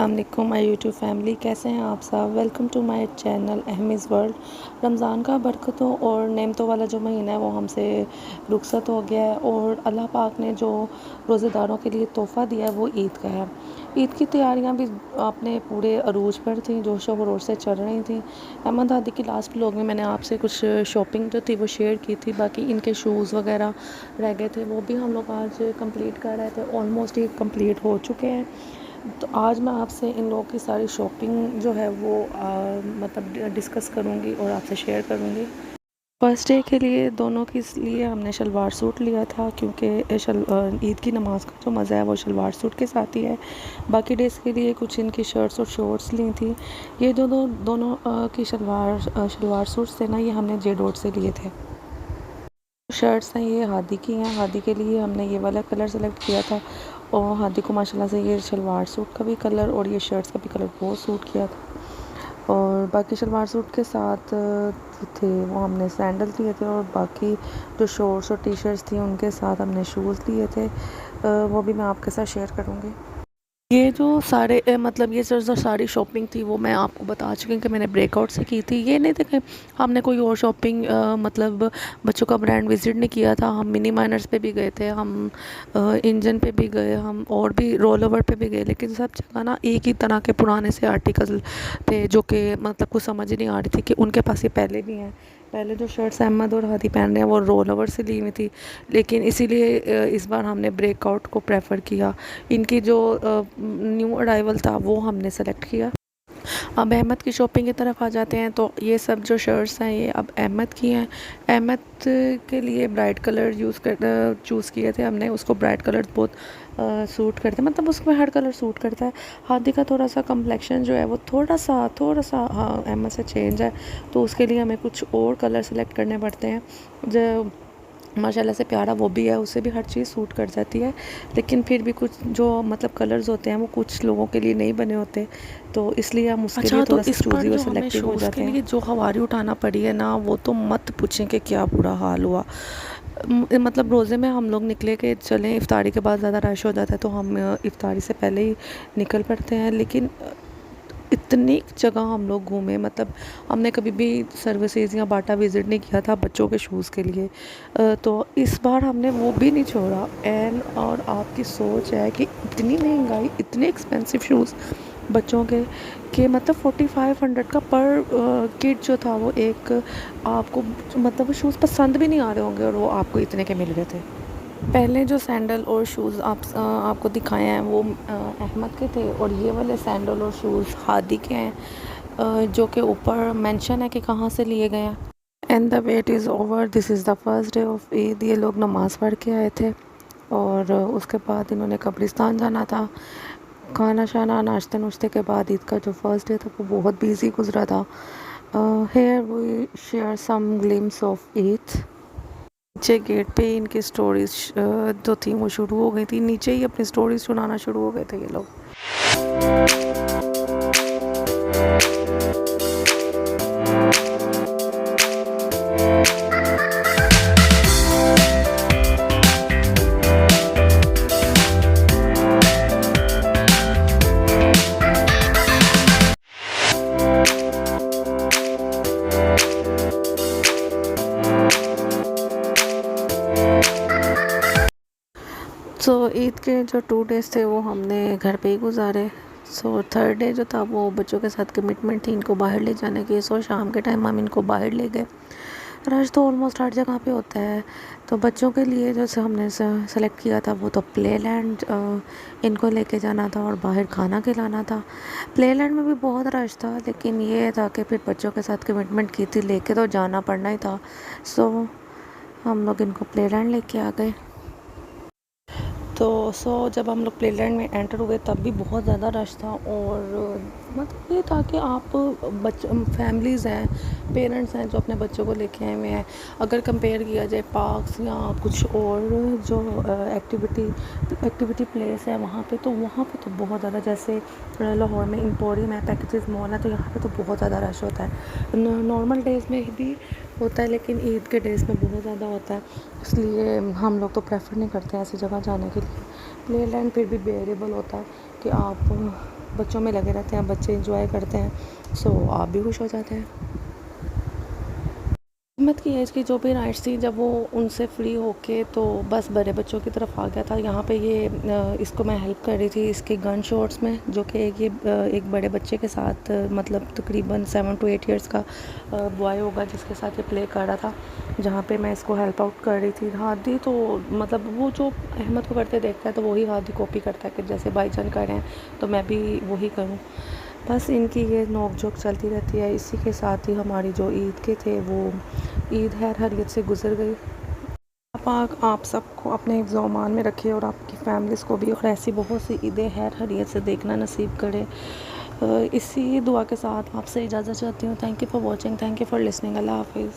अस्सलाम वालेकुम my YouTube family, कैसे हैं आप सब। Welcome to my channel Ahmi's world. Ramzan का बरकतों और नेमतों वाला जो महीना है वो हमसे रुखसत हो गया है और अल्लाह पाक ने जो रोज़ेदारों के लिए तोहफ़ा दिया है वो ईद का है। ईद की तैयारियां भी अपने पूरे अरूज पर थी, जोश व खरोश से चल रही थी। अहमद हादी की लास्ट व्लॉग में मैंने आपसे कुछ शॉपिंग जो थी वो शेयर की थी, बाकी इनके शूज़ वगैरह रह गए थे, वो भी हम लोग आज कंप्लीट कर रहे थे। ऑलमोस्ट ये कंप्लीट हो चुके हैं। तो आज मैं आपसे इन लोगों की सारी शॉपिंग जो है वो मतलब डिस्कस करूँगी और आपसे शेयर करूँगी। फर्स्ट डे के लिए दोनों के लिए हमने शलवार सूट लिया था, क्योंकि ईद की नमाज़ का जो मज़ा है वो शलवार सूट के साथ ही है। बाकी डेज़ के लिए कुछ इनकी शर्ट्स और शॉर्ट्स ली थी। ये जो दोनों की शलवार सूट्स थे ना, ये हमने जे डॉट से लिए थे। शर्ट्स हैं ये हादी की हैं। हादी के लिए हमने ये वाला कलर सेलेक्ट किया था और हादी को माशाल्लाह से ये शलवार सूट का भी कलर और ये शर्ट्स का भी कलर बहुत सूट किया था। और बाकी शलवार सूट के साथ थे वो हमने सैंडल लिए थे, और बाकी जो शॉर्ट्स और टी शर्ट्स थी उनके साथ हमने शूज़ लिए थे। वो भी मैं आपके साथ शेयर करूँगी। ये जो सारे मतलब ये जो सारी शॉपिंग थी वो मैं आपको बता चुकी हूँ कि मैंने ब्रेकआउट से की थी। ये नहीं देखें हमने कोई और शॉपिंग मतलब बच्चों का ब्रांड विज़िट नहीं किया था। हम मिनी माइनर्स पे भी गए थे, हम इंजन पे भी गए, हम और भी रोल ओवर पे भी गए, लेकिन सब जगह ना एक ही तरह के पुराने से आर्टिकल थे जो कि मतलब कुछ समझ ही नहीं आ रही थी कि उनके पास ये पहले भी हैं। पहले जो शर्ट्स अहमद और हादी पहन रहे हैं वो रोल ओवर से ली हुई थी, लेकिन इसीलिए इस बार हमने ब्रेकआउट को प्रेफर किया। इनकी जो न्यू अराइवल था वो हमने सेलेक्ट किया। अब अहमद की शॉपिंग की तरफ आ जाते हैं। तो ये सब जो शर्ट्स हैं ये अब अहमद की हैं। अहमद के लिए ब्राइट कलर चूज़ किए थे हमने। उसको ब्राइट कलर बहुत सूट करते हैं, मतलब उसमें हर कलर सूट करता है। हादी का थोड़ा सा कम्प्लेक्शन जो है वो थोड़ा सा हाँ अहमद से चेंज है, तो उसके लिए हमें कुछ और कलर सेलेक्ट करने पड़ते हैं। जो माशाल्लाह से प्यारा वो भी है, उससे भी हर चीज़ सूट कर जाती है, लेकिन फिर भी कुछ जो मतलब कलर्स होते हैं वो कुछ लोगों के लिए नहीं बने होते, तो इसलिए हम उसके लिए थोड़ा सा चूज़ी और सेलेक्टिव हो जाते हैं। जो हवारी उठाना पड़ी है ना, वो तो मत पूछें कि क्या बुरा हाल हुआ। मतलब रोज़े में हम लोग निकले कि चलें, इफ्तारी के बाद ज़्यादा रश हो जाता है तो हम इफ्तारी से पहले ही निकल पड़ते हैं, लेकिन इतनी जगह हम लोग घूमे, मतलब हमने कभी भी सर्विसेज या बाटा विज़िट नहीं किया था बच्चों के शूज़ के लिए। तो इस बार हमने वो भी नहीं छोड़ा। एंड और आपकी सोच है कि इतनी महंगाई, इतने एक्सपेंसिव शूज़ बच्चों के कि मतलब 4500 का पर किड जो था वो एक आपको मतलब वो शूज़ पसंद भी नहीं आ रहे होंगे और वो आपको इतने के मिल रहे थे। पहले जो सैंडल और शूज़ आपको दिखाए हैं वो अहमद के थे, और ये वाले सैंडल और शूज़ हादी के हैं, जो कि ऊपर मेंशन है कि कहाँ से लिए गए हैं। And the wait is over, this is the first day of Eid. ये लोग नमाज़ पढ़ के आए थे और उसके बाद इन्होंने कब्रिस्तान जाना था। खाना शाना नाश्ते नुश्ते के बाद ईद का जो फर्स्ट डे था वो बहुत बिजी गुजरा था। Here we share some glimpse of Eid. नीचे गेट पे ही इनकी स्टोरीज जो थी वो शुरू हो गई थी, नीचे ही अपनी स्टोरीज सुनाना शुरू हो गए थे ये लोग। सो ईद के जो 2 डेज़ थे वो हमने घर पे ही गुजारे। सो थर्ड डे जो था वो बच्चों के साथ कमिटमेंट थी इनको बाहर ले जाने की। सो शाम के टाइम हम इनको बाहर ले गए। रश तो ऑलमोस्ट हर जगह पे होता है, तो बच्चों के लिए जैसे हमने सेलेक्ट किया था वो तो प्ले लैंड इनको लेके जाना था और बाहर खाना खिलाना था। प्ले लैंड में भी बहुत रश था, लेकिन ये था कि फिर बच्चों के साथ कमिटमेंट की थी, लेके तो जाना पड़ना ही था। सो हम लोग इनको प्ले लैंड लेके आ गए। तो जब हम लोग प्लेलैंड में एंटर हुए तब भी बहुत ज़्यादा रश था, और मतलब ये था कि आप फैमिलीज़ हैं, पेरेंट्स हैं जो अपने बच्चों को लेके आए हुए हैं। अगर कंपेयर किया जाए पार्क्स या कुछ और जो एक्टिविटी प्लेस है वहाँ पे तो बहुत ज़्यादा, जैसे लाहौर में एम्पोरियम है, पैकेजेस मॉल है, तो यहाँ पे तो बहुत ज़्यादा रश होता है। नॉर्मल डेज़ में भी होता है, लेकिन ईद के डेज़ में बहुत ज़्यादा होता है, इसलिए हम लोग तो प्रेफर नहीं करते हैं ऐसी जगह जाने के लिए। प्ले लैंड फिर भी बेरेबल होता है, कि आप बच्चों में लगे रहते हैं, बच्चे इंजॉय करते हैं, सो आप भी खुश हो जाते हैं। अहमद की एज की जो भी नाइट्स थी, जब वो उनसे फ्री होके तो बस बड़े बच्चों की तरफ आ गया था। यहाँ पे ये इसको मैं हेल्प कर रही थी इसके गन शॉट्स में, जो कि एक बड़े बच्चे के साथ मतलब तकरीबन 7 to 8 इयर्स का बॉय होगा जिसके साथ ये प्ले कर रहा था, जहाँ पे मैं इसको हेल्प आउट कर रही थी। हादी तो मतलब वो जो अहमद को करते देखता है तो वही हादी कॉपी करता है कि जैसे भाईजान कर रहे हैं तो मैं भी वही करूँ। बस इनकी ये नोक झोंक चलती रहती है। इसी के साथ ही हमारी जो ईद के थे वो ईद खैर खैरियत से गुजर गई। पाक आप सबको अपने हिफ्ज़ व अमान में रखे और आपकी फैमिलीज़ को भी और ऐसी बहुत सी ईदें खैर खैरियत से देखना नसीब करे। इसी दुआ के साथ आपसे इजाज़त चाहती हूँ। Thank you for watching, thank you for listening. अल्लाह हाफिज़।